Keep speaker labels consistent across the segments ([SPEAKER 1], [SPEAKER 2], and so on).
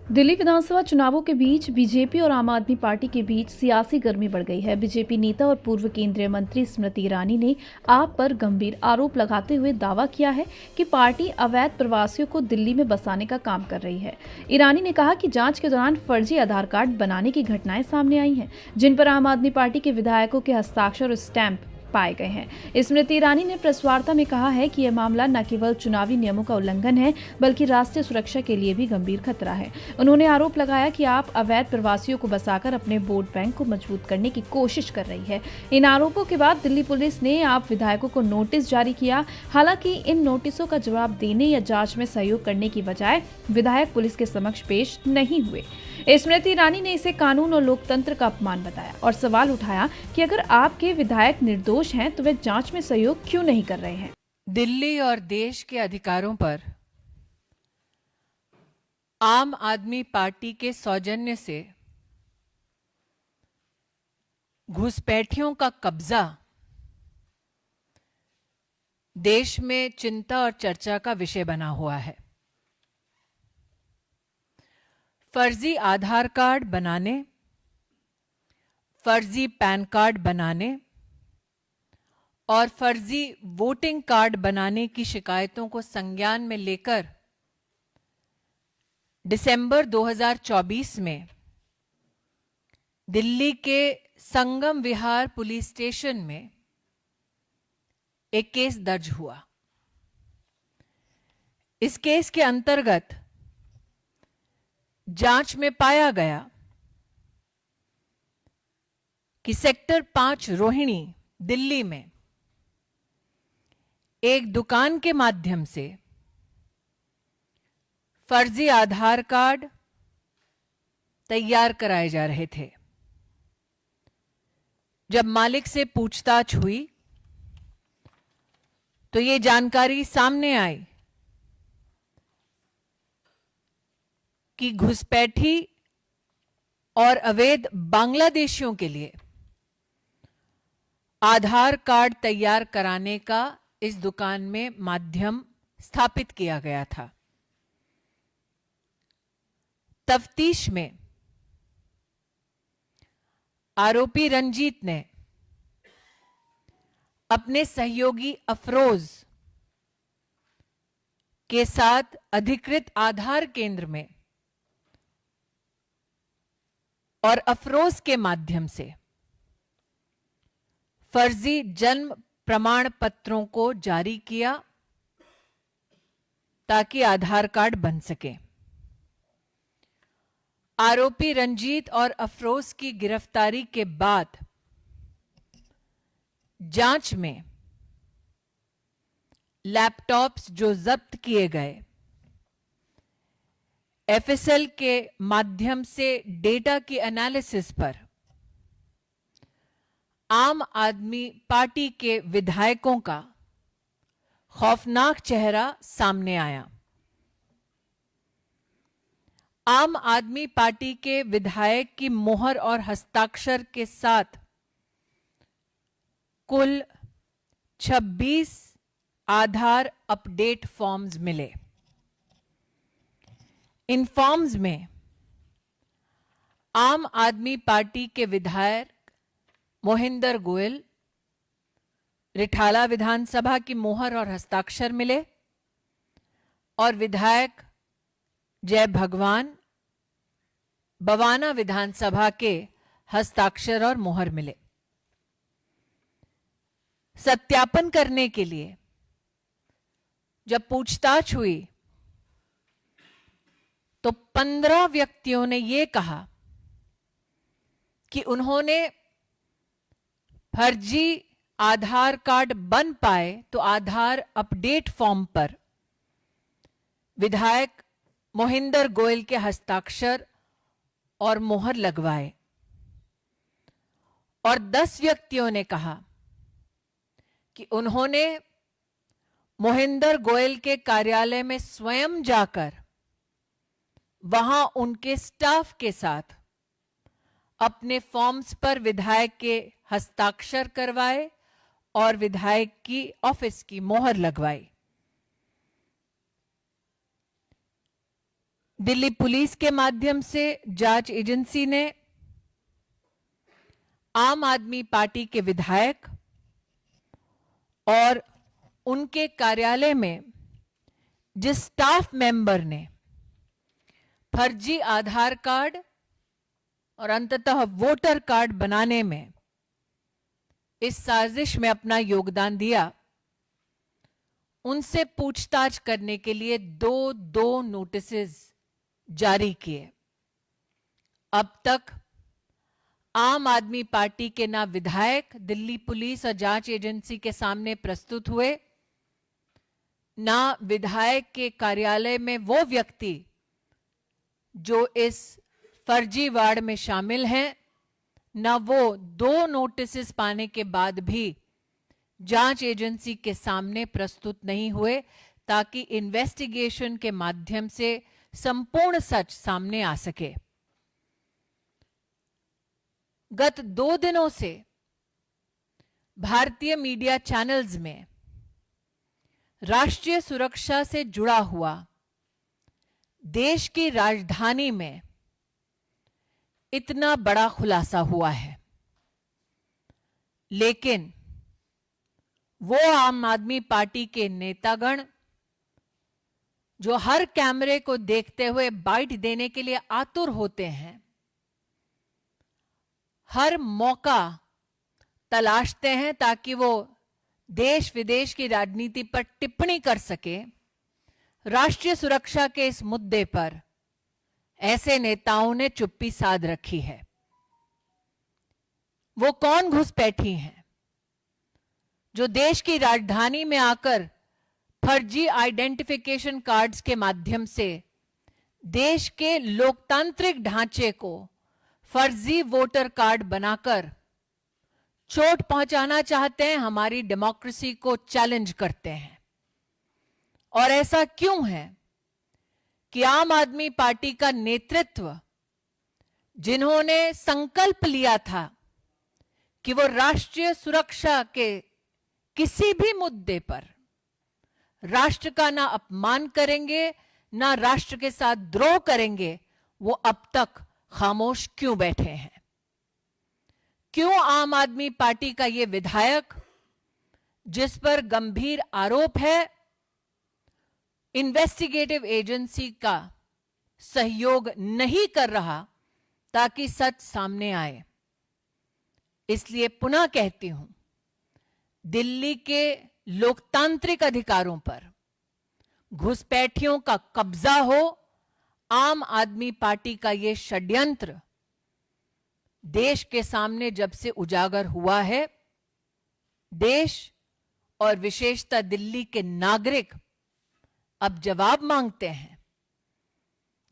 [SPEAKER 1] दिल्ली विधानसभा चुनावों के बीच बीजेपी और आम आदमी पार्टी के बीच सियासी गर्मी बढ़ गई है। बीजेपी नेता और पूर्व केंद्रीय मंत्री स्मृति ईरानी ने आप पर गंभीर आरोप लगाते हुए दावा किया है कि पार्टी अवैध प्रवासियों को दिल्ली में बसाने का काम कर रही है। ईरानी ने कहा कि जांच के दौरान फर्जी आधार कार्ड बनाने की घटनाएं सामने आई हैं, जिन पर आम आदमी पार्टी के विधायकों के हस्ताक्षर और स्टैंप पाए गए हैं। स्मृति ईरानी ने प्रेस वार्ता में कहा है कि यह मामला न केवल चुनावी नियमों का उल्लंघन है, बल्कि राष्ट्रीय सुरक्षा के लिए भी गंभीर खतरा है। उन्होंने आरोप लगाया कि आप अवैध प्रवासियों को बसाकर अपने वोट बैंक को मजबूत करने की कोशिश कर रही है। इन आरोपों के बाद दिल्ली पुलिस ने आप विधायकों को नोटिस जारी किया। हालांकि इन नोटिसों का जवाब देने या जांच में सहयोग करने की बजाय विधायक पुलिस के समक्ष पेश नहीं हुए। स्मृति ईरानी ने इसे कानून और लोकतंत्र का अपमान बताया और सवाल उठाया कि अगर आपके विधायक निर्दोष हैं तो वे जांच में सहयोग क्यों नहीं कर रहे हैं।
[SPEAKER 2] दिल्ली और देश के अधिकारों पर आम आदमी पार्टी के सौजन्य से घुसपैठियों का कब्जा देश में चिंता और चर्चा का विषय बना हुआ है। फर्जी आधार कार्ड बनाने, फर्जी पैन कार्ड बनाने और फर्जी वोटिंग कार्ड बनाने की शिकायतों को संज्ञान में लेकर दिसंबर 2024 में दिल्ली के संगम विहार पुलिस स्टेशन में एक केस दर्ज हुआ। इस केस के अंतर्गत जांच में पाया गया कि सेक्टर 5 रोहिणी दिल्ली में एक दुकान के माध्यम से फर्जी आधार कार्ड तैयार कराए जा रहे थे। जब मालिक से पूछताछ हुई तो ये जानकारी सामने आई कि घुसपैठी और अवैध बांग्लादेशियों के लिए आधार कार्ड तैयार कराने का इस दुकान में माध्यम स्थापित किया गया था। तफ्तीश में आरोपी रंजीत ने अपने सहयोगी अफरोज के साथ अधिकृत आधार केंद्र में और अफरोज के माध्यम से फर्जी जन्म प्रमाण पत्रों को जारी किया ताकि आधार कार्ड बन सके। आरोपी रंजीत और अफरोज की गिरफ्तारी के बाद जांच में लैपटॉप्स जो जब्त किए गए, एफएसएल के माध्यम से डेटा की एनालिसिस पर आम आदमी पार्टी के विधायकों का खौफनाक चेहरा सामने आया। आम आदमी पार्टी के विधायक की मोहर और हस्ताक्षर के साथ कुल 26 आधार अपडेट फॉर्म्स मिले। इन फॉर्म्स में आम आदमी पार्टी के विधायक मोहिंदर गोयल, रिठाला विधानसभा की मोहर और हस्ताक्षर मिले और विधायक जय भगवान, बवाना विधानसभा के हस्ताक्षर और मोहर मिले। सत्यापन करने के लिए जब पूछताछ हुई तो 15 व्यक्तियों ने यह कहा कि उन्होंने फर्जी आधार कार्ड बन पाए तो आधार अपडेट फॉर्म पर विधायक मोहिंदर गोयल के हस्ताक्षर और मोहर लगवाए और 10 व्यक्तियों ने कहा कि उन्होंने मोहिंदर गोयल के कार्यालय में स्वयं जाकर वहां उनके स्टाफ के साथ अपने फॉर्म्स पर विधायक के हस्ताक्षर करवाए और विधायक की ऑफिस की मोहर लगवाई। दिल्ली पुलिस के माध्यम से जांच एजेंसी ने आम आदमी पार्टी के विधायक और उनके कार्यालय में जिस स्टाफ मेंबर ने फर्जी आधार कार्ड और अंततः वोटर कार्ड बनाने में इस साजिश में अपना योगदान दिया, उनसे पूछताछ करने के लिए दो नोटिसेस जारी किए। अब तक आम आदमी पार्टी के ना विधायक दिल्ली पुलिस और जांच एजेंसी के सामने प्रस्तुत हुए, ना विधायक के कार्यालय में वो व्यक्ति जो इस फर्जीवाड़ में शामिल हैं, ना वो 2 नोटिस पाने के बाद भी जांच एजेंसी के सामने प्रस्तुत नहीं हुए, ताकि इन्वेस्टिगेशन के माध्यम से संपूर्ण सच सामने आ सके। गत 2 दिनों से भारतीय मीडिया चैनल्स में राष्ट्रीय सुरक्षा से जुड़ा हुआ देश की राजधानी में इतना बड़ा खुलासा हुआ है, लेकिन वो आम आदमी पार्टी के नेतागण जो हर कैमरे को देखते हुए बाइट देने के लिए आतुर होते हैं, हर मौका तलाशते हैं ताकि वो देश विदेश की राजनीति पर टिप्पणी कर सके, राष्ट्रीय सुरक्षा के इस मुद्दे पर ऐसे नेताओं ने चुप्पी साध रखी है। वो कौन घुसपैठी हैं जो देश की राजधानी में आकर फर्जी आइडेंटिफिकेशन कार्ड्स के माध्यम से देश के लोकतांत्रिक ढांचे को फर्जी वोटर कार्ड बनाकर चोट पहुंचाना चाहते हैं, हमारी डेमोक्रेसी को चैलेंज करते हैं। और ऐसा क्यों है कि आम आदमी पार्टी का नेतृत्व, जिन्होंने संकल्प लिया था कि वो राष्ट्रीय सुरक्षा के किसी भी मुद्दे पर राष्ट्र का ना अपमान करेंगे, ना राष्ट्र के साथ द्रोह करेंगे, वो अब तक खामोश क्यों बैठे हैं? क्यों आम आदमी पार्टी का ये विधायक, जिस पर गंभीर आरोप है, इन्वेस्टिगेटिव एजेंसी का सहयोग नहीं कर रहा ताकि सच सामने आए? इसलिए पुनः कहती हूं, दिल्ली के लोकतांत्रिक अधिकारों पर घुसपैठियों का कब्जा हो, आम आदमी पार्टी का यह षड्यंत्र देश के सामने जब से उजागर हुआ है, देश और विशेषतः दिल्ली के नागरिक अब जवाब मांगते हैं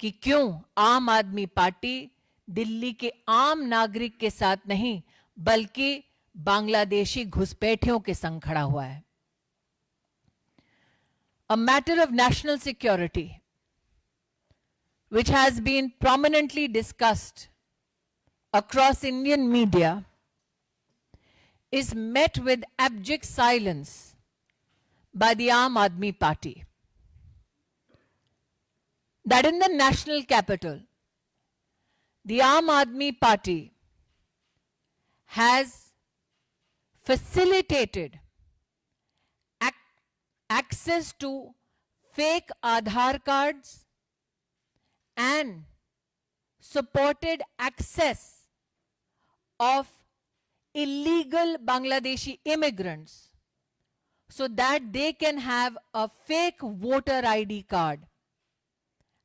[SPEAKER 2] कि क्यों आम आदमी पार्टी दिल्ली के आम नागरिक के साथ नहीं, बल्कि बांग्लादेशी घुसपैठियों के संग खड़ा हुआ है। A matter of national security, which has been prominently discussed across Indian media, is met with abject silence by the Aam Aadmi Party. That in the national capital, the Aam Aadmi Party has facilitated access to fake Aadhaar cards and supported access of illegal Bangladeshi immigrants so that they can have a fake voter ID card.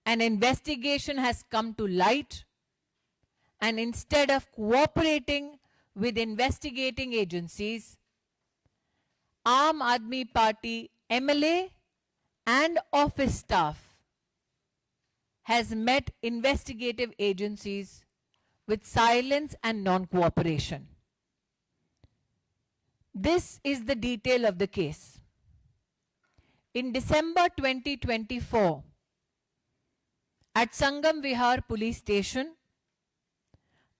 [SPEAKER 2] An investigation has come to light, and instead of cooperating with investigating agencies, Aam Aadmi Party MLA and office staff has met investigative agencies with silence and non-cooperation. This is the detail of the case. In December 2024, at Sangam Vihar police station,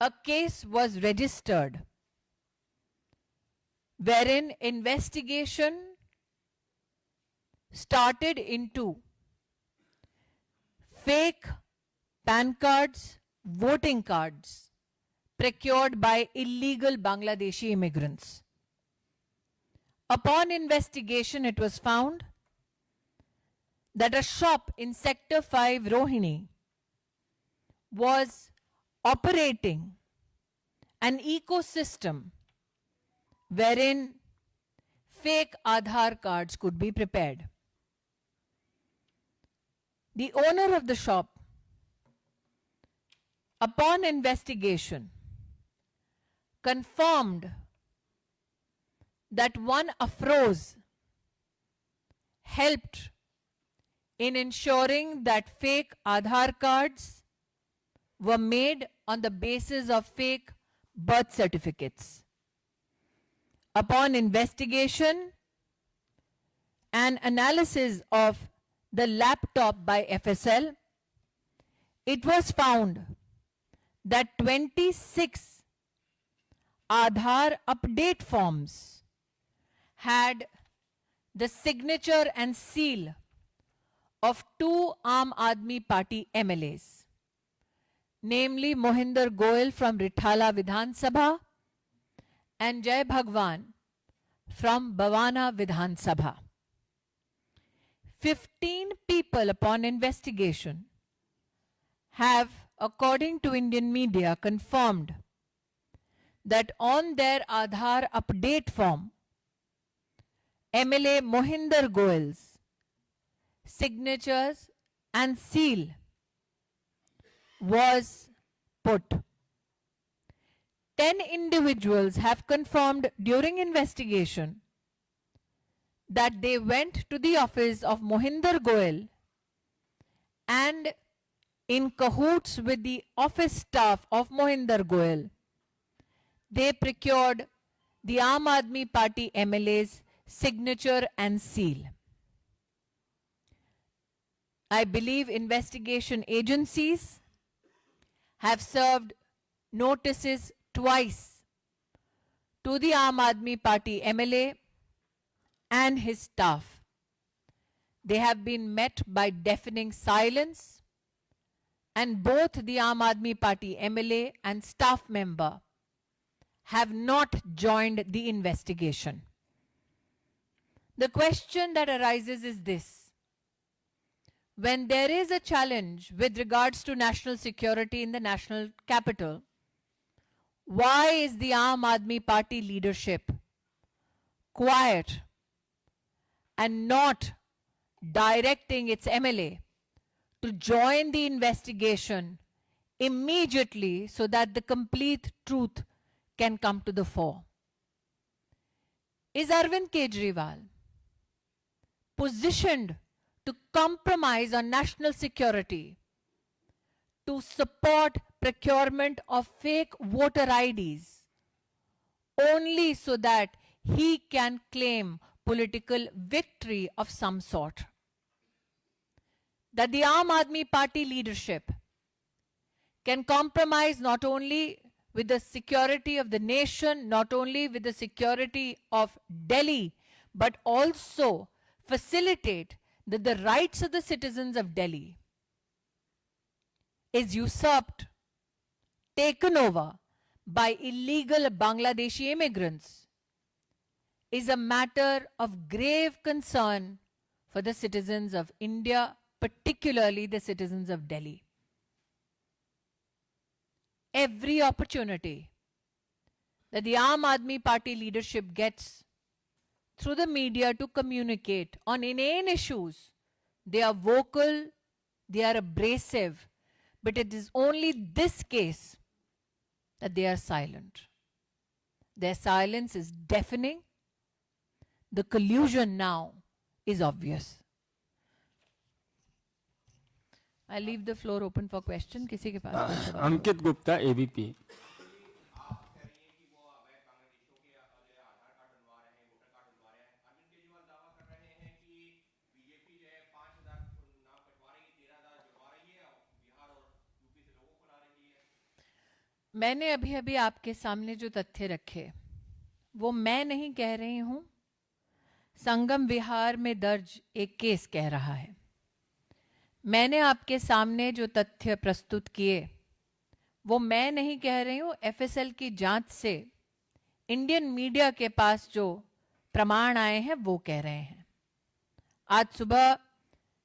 [SPEAKER 2] a case was registered wherein investigation started into fake PAN cards, voting cards procured by illegal Bangladeshi immigrants. Upon investigation, it was found that a shop in Sector 5 Rohini was operating an ecosystem wherein fake Aadhaar cards could be prepared. The owner of the shop, upon investigation, confirmed that one Afroz helped in ensuring that fake Aadhaar cards were made on the basis of fake birth certificates. Upon investigation and analysis of the laptop by FSL, it was found that 26 Aadhaar update forms had the signature and seal of two Aam Aadmi Party MLAs, namely Mohinder Goel from Rithala Vidhan Sabha and Jai Bhagwan from Bhawana Vidhan Sabha. 15 people upon investigation have, according to Indian media, confirmed that on their Aadhaar update form, MLA Mohinder Goel's signatures and seal was put. 10 individuals have confirmed during investigation that they went to the office of Mohinder Goel and, in cahoots with the office staff of Mohinder Goel, they procured the Aam Aadmi Party MLA's signature and seal. I believe investigation agencies have served notices twice to the Aam Aadmi Party MLA and his staff. They have been met by deafening silence, and both the Aam Aadmi Party MLA and staff member have not joined the investigation. The question that arises is this: when there is a challenge with regards to national security in the national capital, why is the Aam Aadmi Party leadership quiet and not directing its MLA to join the investigation immediately so that the complete truth can come to the fore? Is Arvind Kejriwal positioned to compromise on national security to support procurement of fake voter IDs only so that he can claim political victory of some sort? That the Aam Aadmi Party leadership can compromise not only with the security of the nation, not only with the security of Delhi, but also facilitate that the rights of the citizens of Delhi is usurped, taken over by illegal Bangladeshi immigrants, is a matter of grave concern for the citizens of India, particularly the citizens of Delhi. Every opportunity that the Aam Aadmi Party leadership gets through the media to communicate on inane issues, they are vocal, they are abrasive, but it is only this case that they are silent. Their silence is deafening. The collusion now is obvious. I leave the floor open for question. किसी के पास कोई सवाल हो?
[SPEAKER 3] अंकित Gupta ABP.
[SPEAKER 2] मैंने अभी अभी आपके सामने जो तथ्य रखे वो मैं नहीं कह रही हूं, संगम विहार में दर्ज एक केस कह रहा है। मैंने आपके सामने जो तथ्य प्रस्तुत किए वो मैं नहीं कह रही हूं, एफएसएल की जांच से इंडियन मीडिया के पास जो प्रमाण आए हैं वो कह रहे हैं। आज सुबह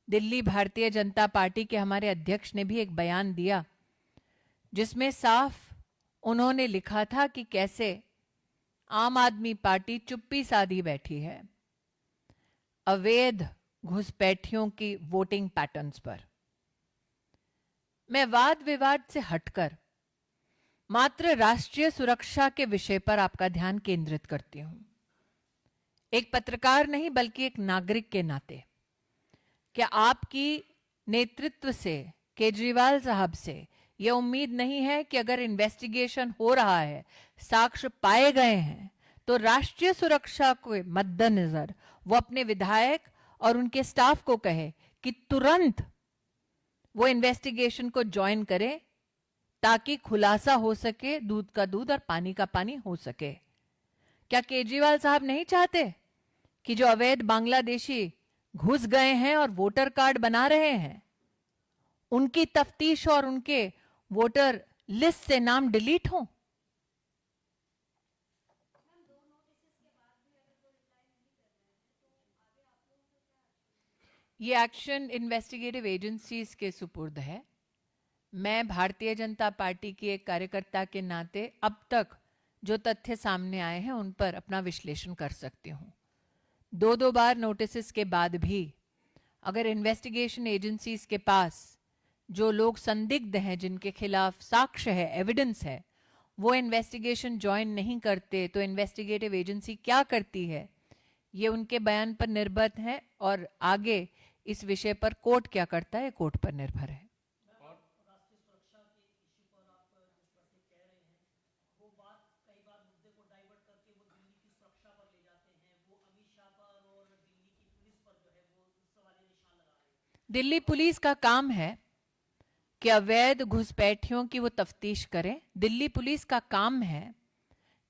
[SPEAKER 2] दिल्ली भारतीय जनता पार्टी के हमारे अध्यक्ष ने भी एक बयान दिया जिसमें साफ उन्होंने लिखा था कि कैसे आम आदमी पार्टी चुप्पी साधी बैठी है अवैध घुसपैठियों की वोटिंग पैटर्न्स पर। मैं वाद विवाद से हटकर मात्र राष्ट्रीय सुरक्षा के विषय पर आपका ध्यान केंद्रित करती हूं, एक पत्रकार नहीं बल्कि एक नागरिक के नाते। क्या आपकी नेतृत्व से, केजरीवाल साहब से यह उम्मीद नहीं है कि अगर इन्वेस्टिगेशन हो रहा है, साक्ष्य पाए गए हैं, तो राष्ट्रीय सुरक्षा के मद्देनजर वो अपने विधायक और उनके स्टाफ को कहे कि तुरंत वो इन्वेस्टिगेशन को ज्वाइन करें ताकि खुलासा हो सके, दूध का दूध और पानी का पानी हो सके? क्या केजरीवाल साहब नहीं चाहते कि जो अवैध बांग्लादेशी घुस गए हैं और वोटर कार्ड बना रहे हैं उनकी तफ्तीश और उनके वोटर लिस्ट से नाम डिलीट हो? ये एक्शन इन्वेस्टिगेटिव एजेंसीज के सुपुर्द है। मैं भारतीय जनता पार्टी की एक कार्यकर्ता के नाते अब तक जो तथ्य सामने आए हैं उन पर अपना विश्लेषण कर सकती हूं। दो बार नोटिस के बाद भी अगर इन्वेस्टिगेशन एजेंसीज के पास जो लोग संदिग्ध हैं, जिनके खिलाफ साक्ष्य है, एविडेंस है, वो इन्वेस्टिगेशन ज्वाइन नहीं करते तो इन्वेस्टिगेटिव एजेंसी क्या करती है ये उनके बयान पर निर्भर है और आगे इस विषय पर कोर्ट क्या करता है कोर्ट पर निर्भर है। दिल्ली पुलिस का काम है कि अवैध घुसपैठियों की वो तफ्तीश करें। दिल्ली पुलिस का काम है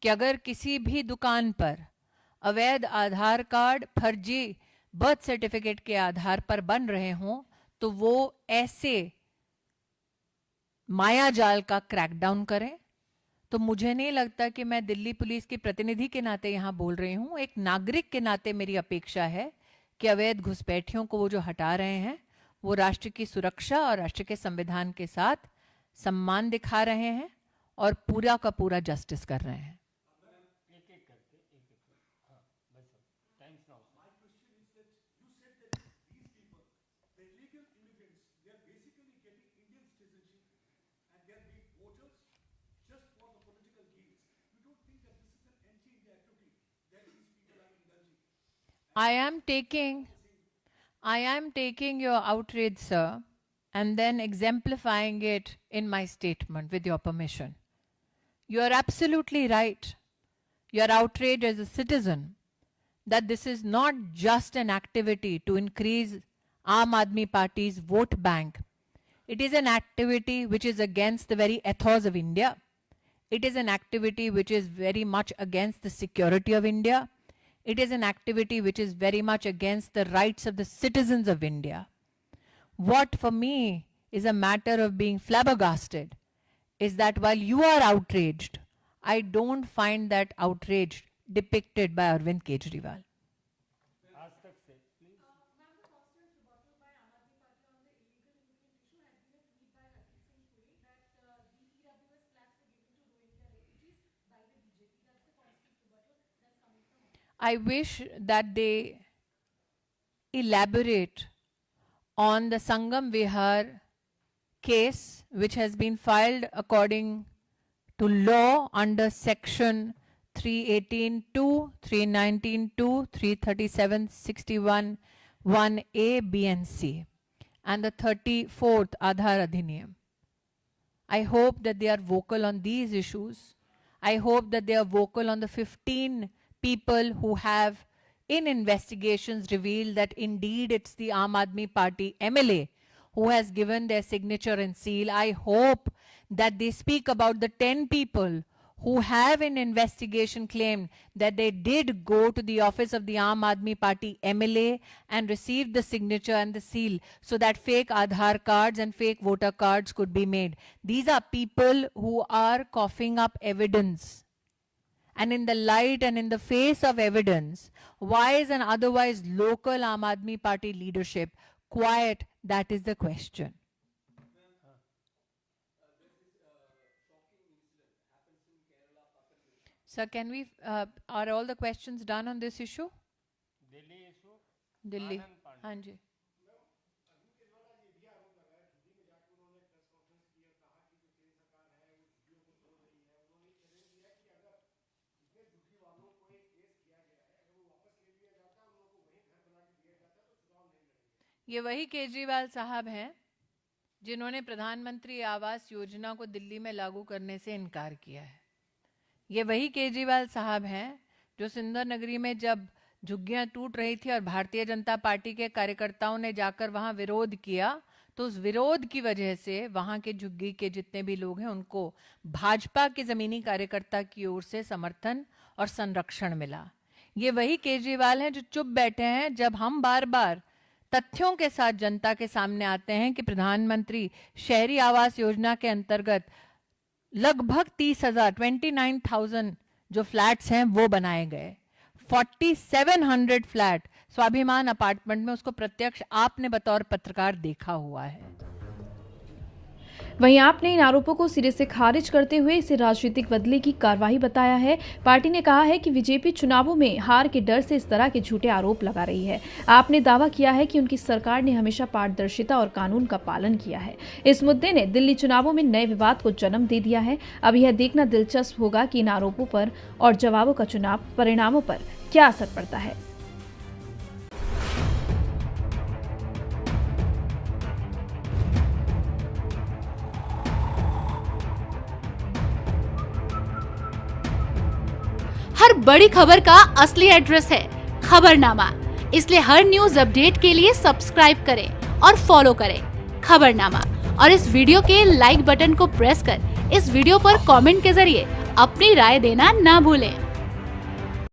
[SPEAKER 2] कि अगर किसी भी दुकान पर अवैध आधार कार्ड, फर्जी बर्थ सर्टिफिकेट के आधार पर बन रहे हों तो वो ऐसे मायाजाल का क्रैकडाउन करें। तो मुझे नहीं लगता कि मैं दिल्ली पुलिस की प्रतिनिधि के नाते यहां बोल रही हूं, एक नागरिक के नाते मेरी अपेक्षा है कि अवैध घुसपैठियों को वो जो हटा रहे हैं वो राष्ट्र की सुरक्षा और राष्ट्र के संविधान के साथ सम्मान दिखा रहे हैं और पूरा का पूरा जस्टिस कर रहे हैं। I am taking your outrage, sir, and then exemplifying it in my statement with your permission. You are absolutely right. You are outraged as a citizen that this is not just an activity to increase Aam Aadmi Party's vote bank. It is an activity which is against the very ethos of India. It is an activity which is very much against the security of India. It is an activity which is very much against the rights of the citizens of India. What for me is a matter of being flabbergasted is that while you are outraged, I don't find that outrage depicted by Arvind Kejriwal. I wish that they elaborate on the Sangam Vihar case which has been filed according to law under section 318(2), 319(2), 337(61), 1A, B and C and the 34th Aadhaar Adhiniyam. I hope that they are vocal on these issues. I hope that they are vocal on the 15 people who have in investigations revealed that indeed it's the Aam Aadmi Party MLA who has given their signature and seal. I hope that they speak about the 10 people who have in investigation claimed that they did go to the office of the Aam Aadmi Party MLA and received the signature and the seal so that fake Aadhaar cards and fake voter cards could be made. These are people who are coughing up evidence. And in the light and in the face of evidence, why is an otherwise local Aam Aadmi Party leadership quiet? That is the question. Sir, can we, are all the questions done on this issue? Delhi. हाँ जी. ये वही केजरीवाल साहब हैं जिन्होंने प्रधानमंत्री आवास योजना को दिल्ली में लागू करने से इनकार किया है. ये वही केजरीवाल साहब हैं जो सुंदर नगरी में जब झुग्गियां टूट रही थी और भारतीय जनता पार्टी के कार्यकर्ताओं ने जाकर वहां विरोध किया, तो उस विरोध की वजह से वहां के झुग्गी के जितने भी लोग हैं उनको भाजपा के जमीनी कार्यकर्ता की ओर से समर्थन और संरक्षण मिला. ये वही केजरीवाल हैं जो चुप बैठे हैं जब हम बार बार तथ्यों के साथ जनता के सामने आते हैं कि प्रधानमंत्री शहरी आवास योजना के अंतर्गत लगभग 29,000 जो फ्लैट्स हैं वो बनाए गए. 4700 फ्लैट स्वाभिमान अपार्टमेंट में, उसको प्रत्यक्ष आपने बतौर पत्रकार देखा हुआ है.
[SPEAKER 1] वहीं आपने इन आरोपों को सिरे से खारिज करते हुए इसे राजनीतिक बदले की कार्रवाई बताया है. पार्टी ने कहा है कि बीजेपी चुनावों में हार के डर से इस तरह के झूठे आरोप लगा रही है. आपने दावा किया है कि उनकी सरकार ने हमेशा पारदर्शिता और कानून का पालन किया है. इस मुद्दे ने दिल्ली चुनावों में नए विवाद को जन्म दे दिया है. अब यह देखना दिलचस्प होगा कि इन आरोपों पर और जवाबों का चुनाव परिणामों पर क्या असर पड़ता है.
[SPEAKER 3] हर बड़ी खबर का असली एड्रेस है खबरनामा. इसलिए हर न्यूज अपडेट के लिए सब्सक्राइब करें और फॉलो करें खबरनामा. और इस वीडियो के लाइक बटन को प्रेस कर इस वीडियो पर कमेंट के जरिए अपनी राय देना ना भूलें.